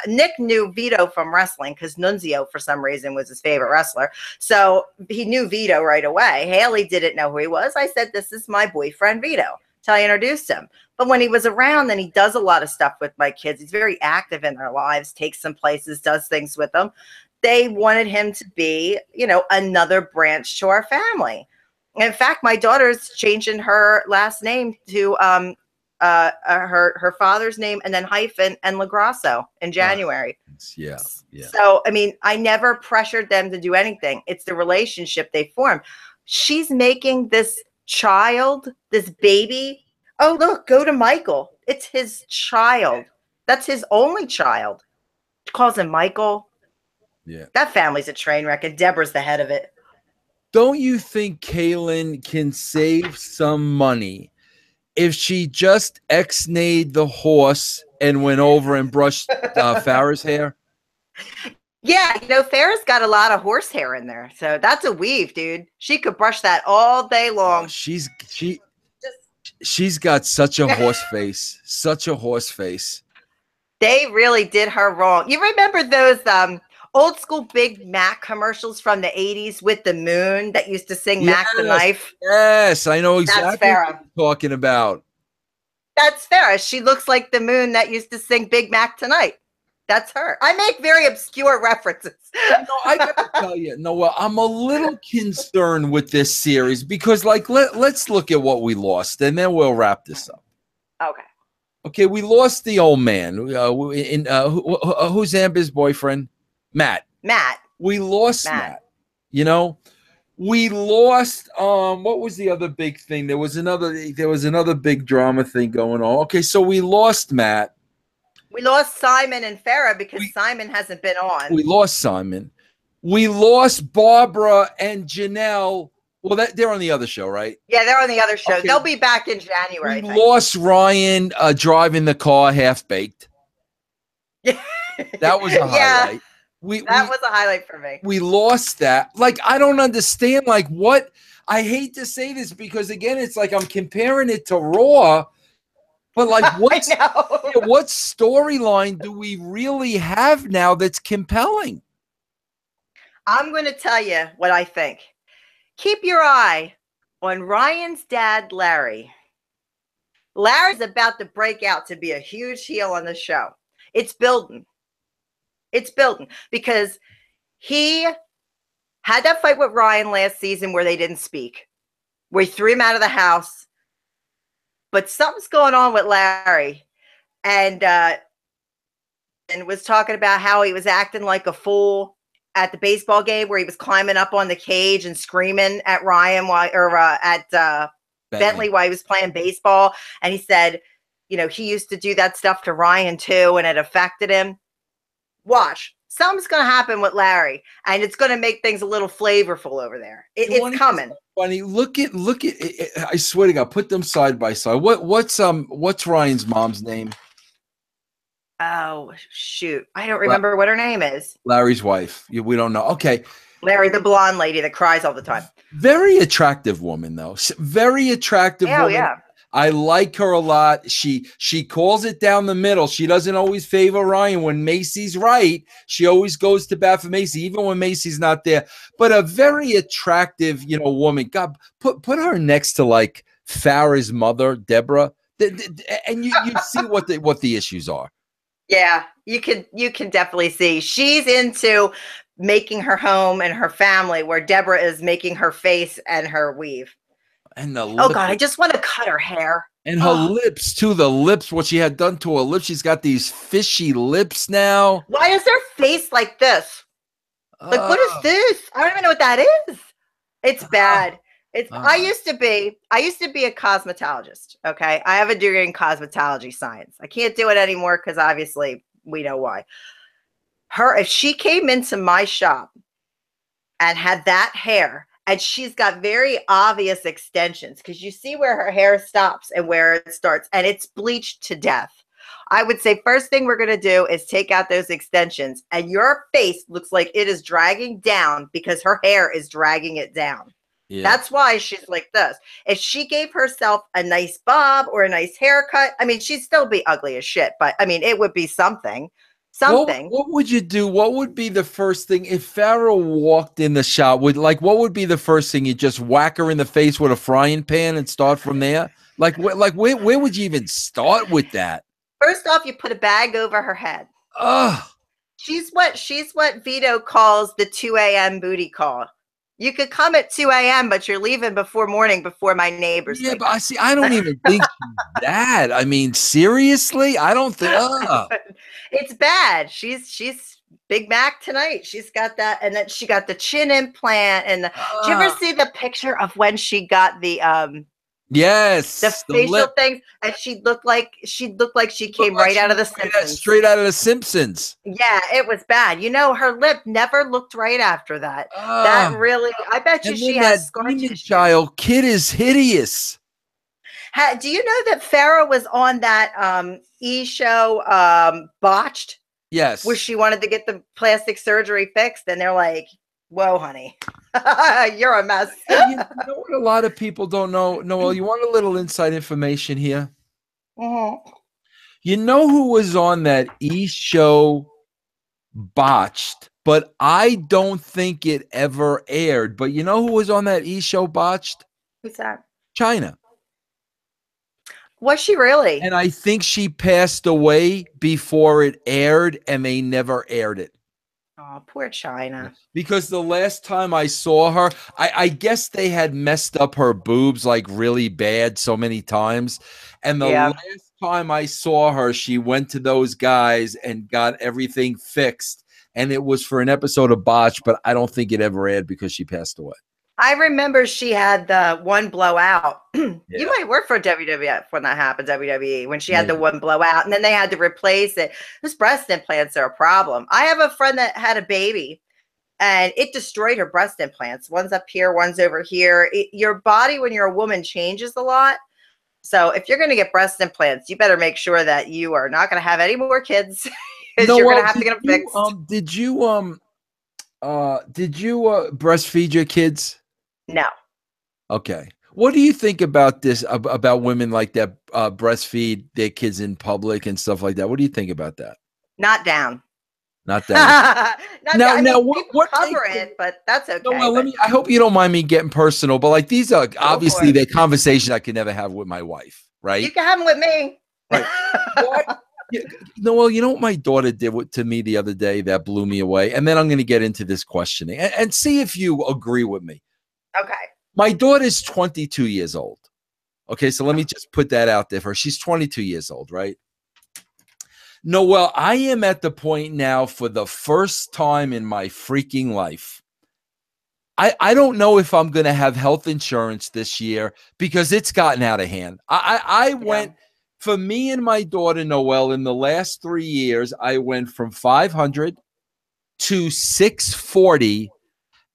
Speaker 2: Nick knew Vito from wrestling because Nunzio, for some reason, was his favorite wrestler. So he knew Vito right away. Haley didn't know who he was. I said, this is my boyfriend, Vito, till I introduced him. But when he was around, then he does a lot of stuff with my kids. He's very active in their lives, takes them places, does things with them. They wanted him to be, another branch to our family. In fact, my daughter's changing her last name to her father's name and then hyphen and LaGrasso in January.
Speaker 1: Yeah.
Speaker 2: So, I mean, I never pressured them to do anything. It's the relationship they form. She's making this child, this baby. Oh, look, go to Michael. It's his child. That's his only child. She calls him Michael.
Speaker 1: Yeah.
Speaker 2: That family's a train wreck, and Deborah's the head of it.
Speaker 1: Don't you think Caitlyn can save some money if she just ex-nayed the horse and went over and brushed Farrah's hair?
Speaker 2: Yeah, Farrah's got a lot of horse hair in there, so that's a weave, dude. She could brush that all day long.
Speaker 1: She's got such a horse face, such a horse face.
Speaker 2: They really did her wrong. You remember those old school Big Mac commercials from the 80s with the moon that used to sing Mac the Knife?
Speaker 1: Yes, I know exactly what you're talking about.
Speaker 2: That's Farrah. She looks like the moon that used to sing Big Mac Tonight. That's her. I make very obscure references.
Speaker 1: I gotta tell you, Noel, I'm a little concerned with this series because, let's look at what we lost, and then we'll wrap this up. Okay, we lost the old man. Who's Amber's boyfriend? Matt.
Speaker 2: Matt.
Speaker 1: We lost Matt. We lost. What was the other big thing? There was another big drama thing going on. Okay, so we lost Matt.
Speaker 2: We lost Simon and Farrah because Simon hasn't been on.
Speaker 1: We lost Simon. We lost Barbara and Jenelle. Well, they're on the other show, right?
Speaker 2: Yeah, they're on the other show.
Speaker 1: Okay.
Speaker 2: They'll be back in January.
Speaker 1: We lost Ryan driving the car half baked. That was a highlight.
Speaker 2: That was a highlight for me.
Speaker 1: We lost that. Like, I don't understand. Like, what? I hate to say this because, again, it's like I'm comparing it to Raw. But, like, what storyline do we really have now that's compelling?
Speaker 2: I'm going to tell you what I think. Keep your eye on Ryan's dad, Larry. Larry's about to break out to be a huge heel on the show. It's building. It's building because he had that fight with Ryan last season where they didn't speak, where he threw him out of the house. But something's going on with Larry, and was talking about how he was acting like a fool at the baseball game where he was climbing up on the cage and screaming at Ryan at Bentley while he was playing baseball. And he said, you know, he used to do that stuff to Ryan too, and it affected him. Watch. Something's going to happen with Larry, and it's going to make things a little flavorful over there. It's coming.
Speaker 1: Funny. Look at. I swear to God, put them side by side. What's Ryan's mom's name?
Speaker 2: Oh shoot, I don't remember what her name is.
Speaker 1: Larry's wife. We don't know. Okay.
Speaker 2: Larry, the blonde lady that cries all the time.
Speaker 1: Very attractive woman, though. Very attractive woman.
Speaker 2: Yeah.
Speaker 1: I like her a lot. She calls it down the middle. She doesn't always favor Ryan. When Maci's right, she always goes to bat for Maci, even when Maci's not there. But a very attractive, woman. God, put her next to like Farrah's mother, Deborah, and you see what the issues are.
Speaker 2: Yeah, you can definitely see she's into making her home and her family, where Deborah is making her face and her weave.
Speaker 1: And the
Speaker 2: God, I just want to cut her hair.
Speaker 1: And her lips too. The lips, what she had done to her lips. She's got these fishy lips now.
Speaker 2: Why is her face like this? Like, what is this? I don't even know what that is. It's bad. I used to be a cosmetologist. Okay. I have a degree in cosmetology science. I can't do it anymore because obviously we know why. If she came into my shop and had that hair, and she's got very obvious extensions because you see where her hair stops and where it starts, and it's bleached to death. I would say first thing we're going to do is take out those extensions, and your face looks like it is dragging down because her hair is dragging it down. Yeah. That's why she's like this. If she gave herself a nice bob or a nice haircut, I mean, she'd still be ugly as shit, but I mean, it would be something.
Speaker 1: What would you do? What would be the first thing if Farrah walked in the shop? What would be the first thing? You just whack her in the face with a frying pan and start from there? Where would you even start with that?
Speaker 2: First off, you put a bag over her head.
Speaker 1: Ugh.
Speaker 2: She's what Vito calls the 2 a.m. booty call. You could come at 2 a.m., but you're leaving before my neighbors.
Speaker 1: Yeah, but I don't even think she's that. I mean, seriously? I don't think.
Speaker 2: It's bad. She's Big Mac tonight. She's got that, and then she got the chin implant. And did you ever see the picture of when she got the
Speaker 1: Yes,
Speaker 2: the facial things, and she looked like she came right out of the Simpsons.
Speaker 1: Straight out of the Simpsons.
Speaker 2: Yeah, it was bad. Her lip never looked right after that. That really, I bet you she has scar tissue.
Speaker 1: Child kid is hideous.
Speaker 2: Do you know that Farrah was on that E! show, Botched?
Speaker 1: Yes.
Speaker 2: Where she wanted to get the plastic surgery fixed, and they're like, whoa, honey, you're a mess.
Speaker 1: You know what a lot of people don't know, Noel? You want a little inside information here?
Speaker 2: Mm-hmm.
Speaker 1: You know who was on that E! show, Botched, but I don't think it ever aired. But you know who was on that E! show, Botched?
Speaker 2: Who's that?
Speaker 1: China.
Speaker 2: Was she really?
Speaker 1: And I think she passed away before it aired, and they never aired it.
Speaker 2: Oh, poor China.
Speaker 1: Because the last time I saw her, I guess they had messed up her boobs like really bad so many times. And the last time I saw her, she went to those guys and got everything fixed. And it was for an episode of Botch, but I don't think it ever aired because she passed away.
Speaker 2: I remember she had the one blowout. You
Speaker 1: Yeah,
Speaker 2: might work for WWF when that happened, WWE, when she had the
Speaker 1: maybe.
Speaker 2: one blowout and then they had to replace it. Those breast implants are a problem. I have a friend that had a baby and it destroyed her breast implants. One's up here, one's over here. Your body, when you're a woman, changes a lot. So if you're going to get breast implants, you better make sure that you are not going to have any more kids because you're going
Speaker 1: Noel,
Speaker 2: to have to get them fixed.
Speaker 1: did you breastfeed your kids?
Speaker 2: No,
Speaker 1: Okay. What do you think about this, about women like that breastfeed their kids in public and stuff like that? What do you think about that?
Speaker 2: not down.
Speaker 1: Not that.
Speaker 2: Not
Speaker 1: Now,
Speaker 2: down. I
Speaker 1: now,
Speaker 2: mean,
Speaker 1: what,
Speaker 2: people
Speaker 1: what
Speaker 2: cover
Speaker 1: makes
Speaker 2: it, but that's
Speaker 1: no,
Speaker 2: okay.
Speaker 1: well,
Speaker 2: But
Speaker 1: I hope you don't mind me getting personal, but like these are
Speaker 2: go for
Speaker 1: obviously
Speaker 2: it.
Speaker 1: the conversation I could never have with my wife, right?
Speaker 2: You can have them with me.
Speaker 1: Right. What? Yeah, Noel, you know what my daughter did to me the other day that blew me away? And then I'm going to get into this questioning and see if you agree with me.
Speaker 2: Okay.
Speaker 1: My daughter's 22 years old. Okay, so let me just put that out there for her. She's 22 years old, right? Noel, I am at the point now for the first time in my freaking life. I don't know if I'm going to have health insurance this year because it's gotten out of hand. I went, for me and my daughter, Noel, in the last 3 years, I went from 500 to 640.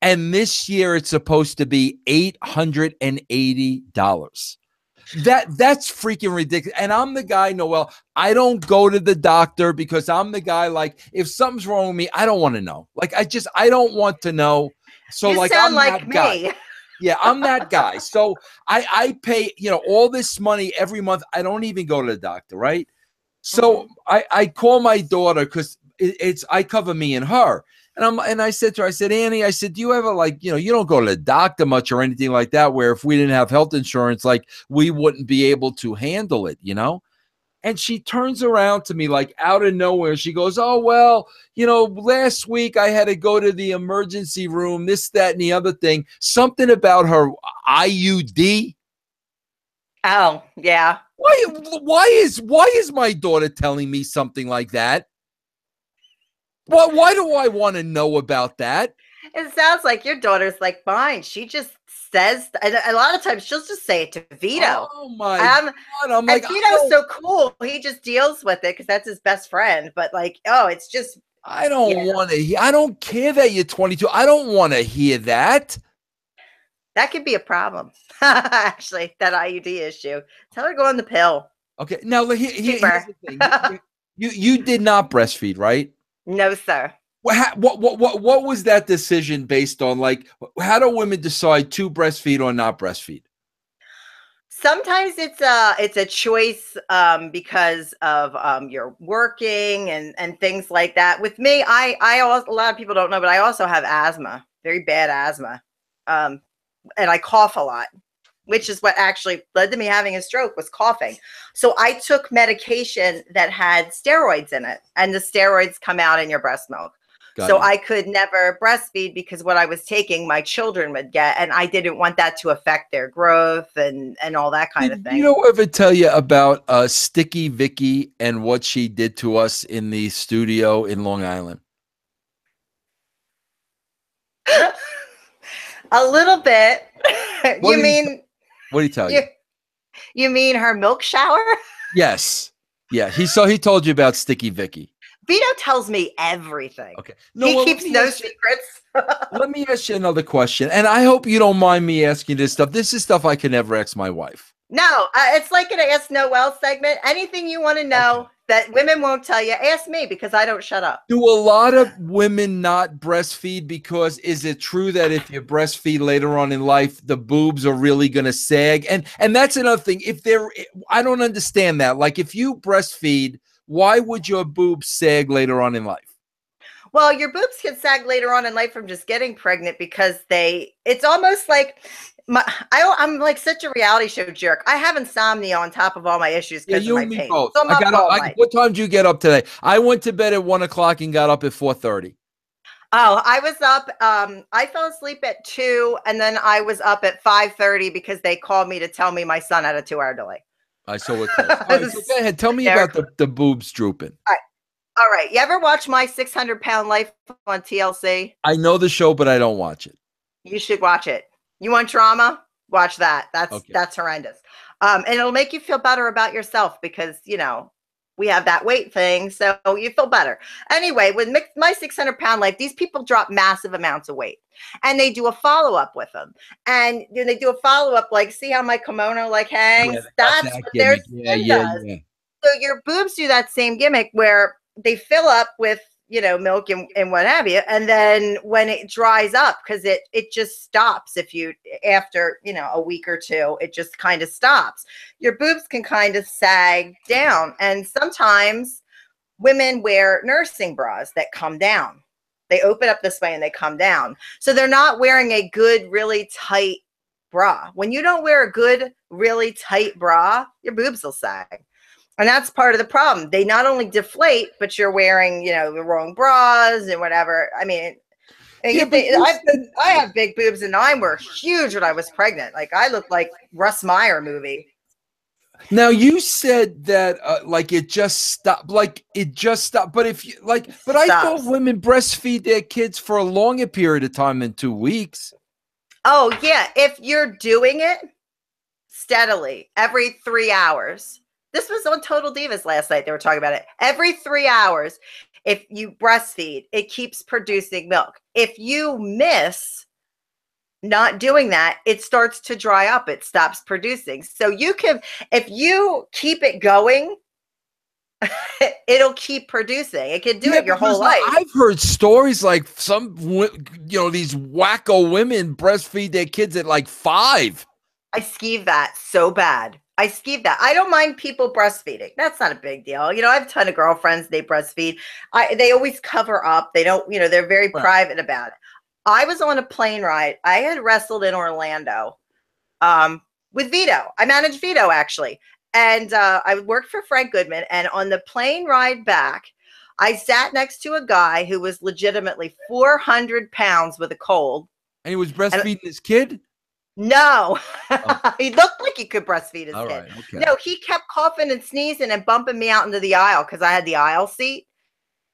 Speaker 1: And this year it's supposed to be $880. That's freaking ridiculous. And I'm the guy, Noel, I don't go to the doctor because I'm the guy, like, if something's wrong with me, I don't want to know. Like, I don't want to know. So
Speaker 2: You
Speaker 1: like,
Speaker 2: sound
Speaker 1: I'm
Speaker 2: like
Speaker 1: that
Speaker 2: me.
Speaker 1: guy. Yeah, I'm that guy. So I pay, all this money every month. I don't even go to the doctor, right? So I call my daughter because I cover me and her. And I said to her, I said, Annie, I said, do you ever, like, you don't go to the doctor much or anything like that, where if we didn't have health insurance, like, we wouldn't be able to handle it, And she turns around to me like out of nowhere. She goes, oh, well, last week I had to go to the emergency room, this, that, and the other thing. Something about her IUD.
Speaker 2: Oh, yeah.
Speaker 1: Why is my daughter telling me something like that? Why do I want to know about that?
Speaker 2: It sounds like your daughter's like mine. She just says, and a lot of times she'll just say it to Vito.
Speaker 1: Oh my God. I'm like,
Speaker 2: and Vito's so cool. He just deals with it because that's his best friend. But like, it's just.
Speaker 1: I don't want to hear. I don't care that you're 22. I don't want to hear that.
Speaker 2: That could be a problem. Actually, that IUD issue. Tell her to go on the pill.
Speaker 1: Okay. Now here's the thing. You did not breastfeed, right?
Speaker 2: No, sir.
Speaker 1: What was that decision based on? Like, how do women decide to breastfeed or not breastfeed?
Speaker 2: Sometimes it's a choice because of you're working and things like that. With me, I also, a lot of people don't know, but I also have asthma, very bad asthma, and I cough a lot, which is what actually led to me having a stroke, was coughing. So I took medication that had steroids in it, and the steroids come out in your breast milk. So I could never breastfeed because what I was taking, my children would get, and I didn't want that to affect their growth and all that kind of thing.
Speaker 1: You don't ever tell you about Sticky Vicky and what she did to us in the studio in Long Island?
Speaker 2: A little bit.
Speaker 1: What did he tell you?
Speaker 2: You mean her milk shower?
Speaker 1: Yes. Yeah. He told you about Sticky Vicky.
Speaker 2: Vito tells me everything.
Speaker 1: Okay.
Speaker 2: He keeps no secrets.
Speaker 1: Let me ask you another question, and I hope you don't mind me asking this stuff. This is stuff I can never ask my wife.
Speaker 2: No, it's like an Ask Noel segment. Anything you want to know that women won't tell you, ask me, because I don't shut up.
Speaker 1: Do a lot of women not breastfeed because is it true that if you breastfeed later on in life, the boobs are really going to sag? And that's another thing. I don't understand that. Like, if you breastfeed, why would your boobs sag later on in life?
Speaker 2: Well, your boobs can sag later on in life from just getting pregnant because it's almost like I'm like such a reality show jerk. I have insomnia on top of all my issues because of my pain.
Speaker 1: Both.
Speaker 2: So
Speaker 1: what time did you get up today? I went to bed at 1 o'clock and got up at 4:30.
Speaker 2: Oh, I was up. I fell asleep at 2, and then I was up at 5:30 because they called me to tell me my son had a 2-hour delay.
Speaker 1: I saw it. All right, so go ahead. Tell me about the boobs drooping.
Speaker 2: All right. You ever watch My 600-Pound Life on TLC?
Speaker 1: I know the show, but I don't watch it.
Speaker 2: You should watch it. You want drama? Watch that.
Speaker 1: Okay.
Speaker 2: That's horrendous. And it'll make you feel better about yourself because, we have that weight thing. So you feel better. Anyway, with My 600-Pound Life, these people drop massive amounts of weight and they do a follow-up with them. And they do a follow-up, like, see how my kimono like hangs?
Speaker 1: Yeah,
Speaker 2: That's
Speaker 1: that
Speaker 2: what their
Speaker 1: gimmick.
Speaker 2: skin does.
Speaker 1: Yeah.
Speaker 2: So your boobs do that same gimmick where they fill up with, milk and what have you. And then when it dries up, because it just stops after, a week or two, it just kind of stops. Your boobs can kind of sag down. And sometimes women wear nursing bras that come down. They open up this way and they come down. So they're not wearing a good, really tight bra. When you don't wear a good, really tight bra, your boobs will sag. And that's part of the problem. They not only deflate, but you're wearing, the wrong bras and whatever. I mean, I have big boobs and mine were huge when I was pregnant. Like I looked like Russ Meyer movie.
Speaker 1: Now you said that it just stopped. But if you I thought women breastfeed their kids for a longer period of time than 2 weeks.
Speaker 2: Oh yeah, if you're doing it steadily every 3 hours. This was on Total Divas last night. They were talking about it. Every 3 hours, if you breastfeed, it keeps producing milk. If you miss not doing that, it starts to dry up. It stops producing. So if you keep it going, it'll keep producing. It can do it your whole life.
Speaker 1: I've heard stories like some, these wacko women breastfeed their kids at like 5.
Speaker 2: I skeeve that so bad. I don't mind people breastfeeding. That's not a big deal. I have a ton of girlfriends, they breastfeed. They always cover up. They don't, they're very private about it. I was on a plane ride. I had wrestled in Orlando with Vito. I managed Vito, actually. And I worked for Frank Goodman. And on the plane ride back, I sat next to a guy who was legitimately 400 pounds with a cold.
Speaker 1: And he was breastfeeding his kid?
Speaker 2: No, he looked like he could breastfeed his kid.
Speaker 1: Right, okay.
Speaker 2: No, he kept coughing and sneezing and bumping me out into the aisle because I had the aisle seat.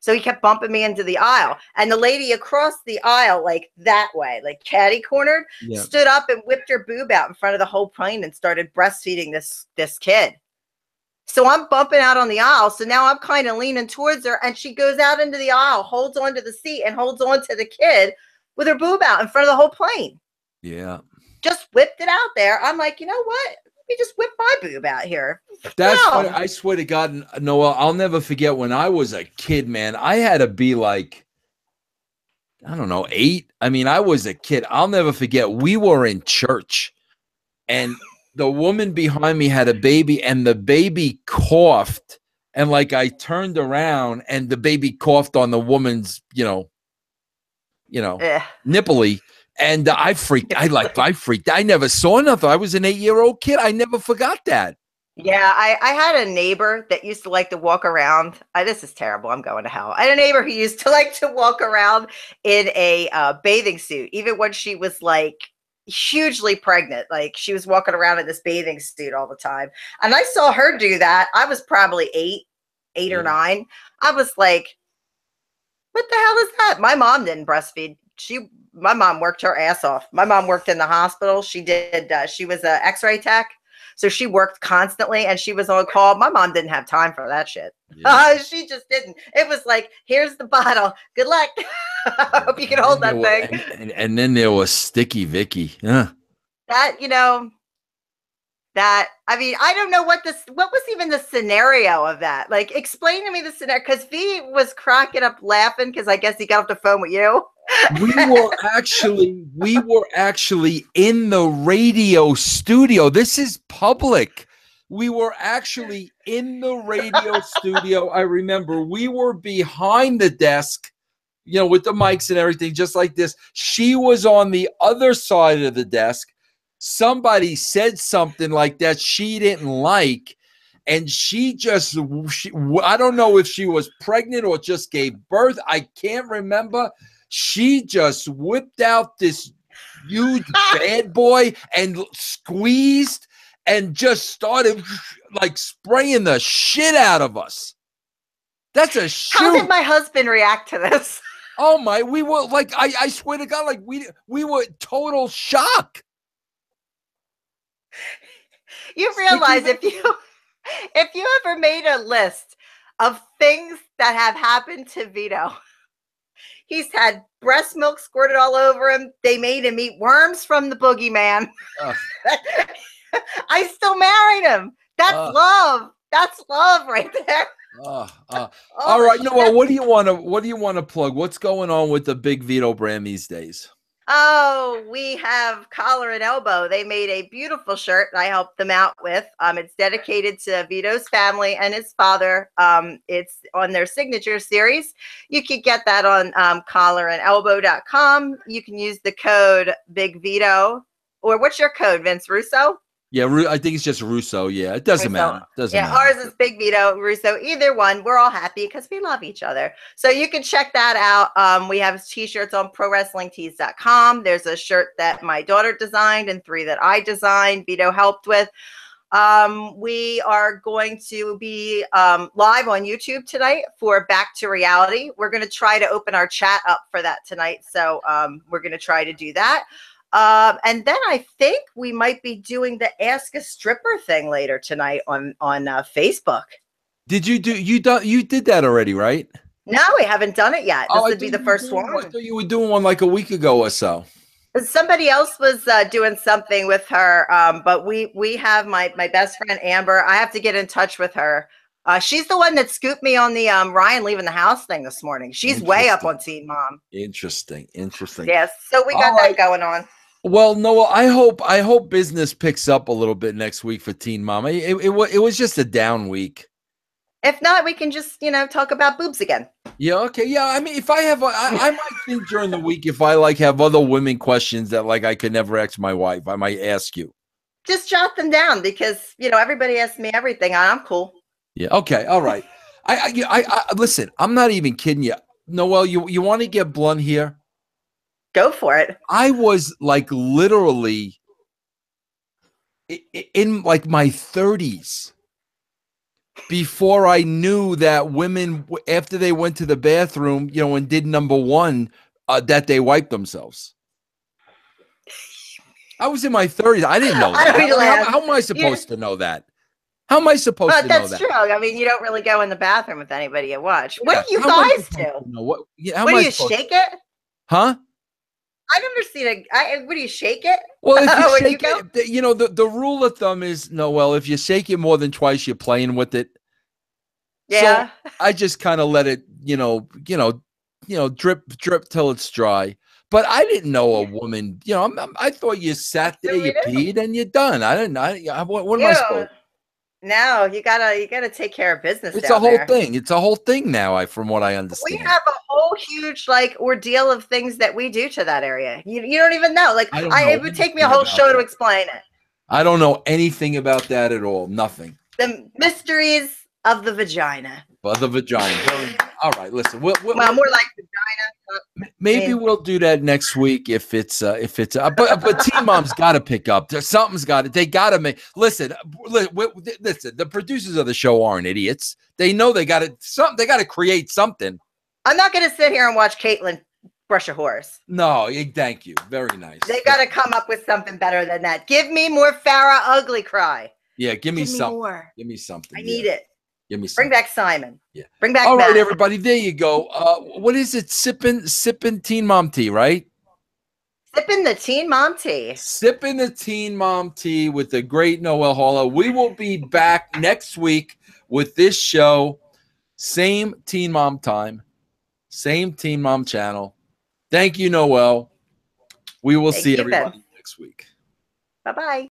Speaker 2: So he kept bumping me into the aisle. And the lady across the aisle, like that way, like catty cornered, stood up and whipped her boob out in front of the whole plane and started breastfeeding this kid. So I'm bumping out on the aisle. So now I'm kind of leaning towards her and she goes out into the aisle, holds onto the seat and holds on to the kid with her boob out in front of the whole plane.
Speaker 1: Yeah.
Speaker 2: Just whipped it out there. I'm like, you know what? Let me just whip my boob out here.
Speaker 1: That's funny. I swear to God, Noel, I'll never forget when I was a kid, man. I had to be like, I don't know, 8. I mean, I was a kid. I'll never forget. We were in church and the woman behind me had a baby and the baby coughed. And I turned around and the baby coughed on the woman's, nipply. And I freaked. I freaked. I never saw nothing. I was an 8-year-old kid. I never forgot that.
Speaker 2: Yeah, I had a neighbor that used to like to walk around. This is terrible. I'm going to hell. I had a neighbor who used to like to walk around in a bathing suit, even when she was like hugely pregnant. Like she was walking around in this bathing suit all the time. And I saw her do that. I was probably 8 or 9. I was like, what the hell is that? My mom didn't breastfeed. My mom worked her ass off. My mom worked in the hospital. She was an x-ray tech. So she worked constantly and she was on call. My mom didn't have time for that shit. Yeah. She just didn't. It was like, here's the bottle. Good luck. I hope you can hold that thing.
Speaker 1: And then there was Sticky Vicky.
Speaker 2: I don't know what was even the scenario of that. Like, explain to me the scenario, because V was cracking up laughing because I guess he got off the phone with you.
Speaker 1: we were actually in the radio studio. This is public. We were actually in the radio studio. I remember we were behind the desk, with the mics and everything, just like this. She was on the other side of the desk. Somebody said something like that she didn't like. And I don't know if she was pregnant or just gave birth. I can't remember. She just whipped out this huge bad boy and squeezed and just started spraying the shit out of us. That's a shoot.
Speaker 2: How did my husband react to this?
Speaker 1: Oh my, we were I swear to God, we were total shock.
Speaker 2: You realize if you ever made a list of things that have happened to Vito, he's had breast milk squirted all over him. They made him eat worms from the boogeyman. I still married him. That's love. That's love right there.
Speaker 1: All right, Noel, what do you want to plug? What's going on with the big Vito brand these days?
Speaker 2: Oh, we have Collar and Elbow. They made a beautiful shirt I helped them out with. It's dedicated to Vito's family and his father. It's on their signature series. You can get that on collarandelbow.com. You can use the code Big Vito. Or what's your code, Vince? Russo?
Speaker 1: Yeah, I think it's just Russo. Yeah, it doesn't matter. Matter.
Speaker 2: Ours is Big Vito, Russo. Either one, we're all happy because we love each other. So you can check that out. We have T-shirts on prowrestlingtees.com. There's a shirt that my daughter designed and 3 that I designed. Vito helped with. We are going to be live on YouTube tonight for Back to Reality. We're going to try to open our chat up for that tonight. So we're going to try to do that. And then I think we might be doing the Ask a Stripper thing later tonight on Facebook.
Speaker 1: Did you did that already, right?
Speaker 2: No, we haven't done it yet. This would be the first one.
Speaker 1: I thought you were doing one like a week ago or so.
Speaker 2: Somebody else was doing something with her, but we have my best friend Amber. I have to get in touch with her. She's the one that scooped me on the Ryan leaving the house thing this morning. She's way up on Teen Mom.
Speaker 1: Interesting.
Speaker 2: Yes, so we got that going on.
Speaker 1: Well, Noel, I hope business picks up a little bit next week for Teen Mom. It was just a down week.
Speaker 2: If not, we can just talk about boobs again.
Speaker 1: Yeah. Okay. Yeah. I mean, if I have, I might think during the week if I have other women questions that I could never ask my wife, I might ask you.
Speaker 2: Just jot them down because everybody asks me everything. I'm cool.
Speaker 1: Yeah. Okay. All right. I listen. I'm not even kidding you, Noel. You want to get blunt here?
Speaker 2: Go for it.
Speaker 1: I was literally in my 30s before I knew that women, after they went to the bathroom, and did number 1, that they wiped themselves. I was in my 30s. I didn't know that. How am I supposed to know that? How am I supposed to know that?
Speaker 2: That's true. I mean, you don't really go in the bathroom with anybody you watch. What do you guys do? What do you shake it?
Speaker 1: Huh?
Speaker 2: I've never seen what do you shake it?
Speaker 1: Well, if you shake it, the rule of thumb is, Noel, if you shake it more than twice, you're playing with it.
Speaker 2: Yeah.
Speaker 1: So I just kind of let it, drip till it's dry. But I didn't know a woman, I thought you sat there, you peed, and you're done. I didn't. What am I supposed to?
Speaker 2: No, you gotta take care of business.
Speaker 1: It's a whole thing. It's a whole thing now. From what I understand,
Speaker 2: we have a whole huge ordeal of things that we do to that area. You don't even know. It would take me a whole show to explain it.
Speaker 1: I don't know anything about that at all. Nothing.
Speaker 2: The mysteries of the vagina.
Speaker 1: Well, the vagina. All right, listen. We'll
Speaker 2: more like vagina.
Speaker 1: Maybe we'll do that next week if it's but Teen Mom's got to pick up. Something's got to. They got to make. Listen. The producers of the show aren't idiots. They know they got to They got to create something.
Speaker 2: I'm not going to sit here and watch Caitlyn brush a horse.
Speaker 1: No, thank you. Very nice.
Speaker 2: They got to come up with something better than that. Give me more Farrah ugly cry.
Speaker 1: Yeah, give me something.
Speaker 2: More.
Speaker 1: Give me something.
Speaker 2: I need it.
Speaker 1: Give me something.
Speaker 2: Bring back Simon.
Speaker 1: Yeah.
Speaker 2: Bring back
Speaker 1: All
Speaker 2: Matt.
Speaker 1: right, everybody. There you go. What is it? Sipping Teen Mom tea, right?
Speaker 2: Sipping the Teen Mom tea.
Speaker 1: Sipping the Teen Mom tea with the great Noel Holla. We will be back next week with this show. Same Teen Mom time. Same Teen Mom channel. Thank you, Noel. We will see everybody next week.
Speaker 2: Bye-bye.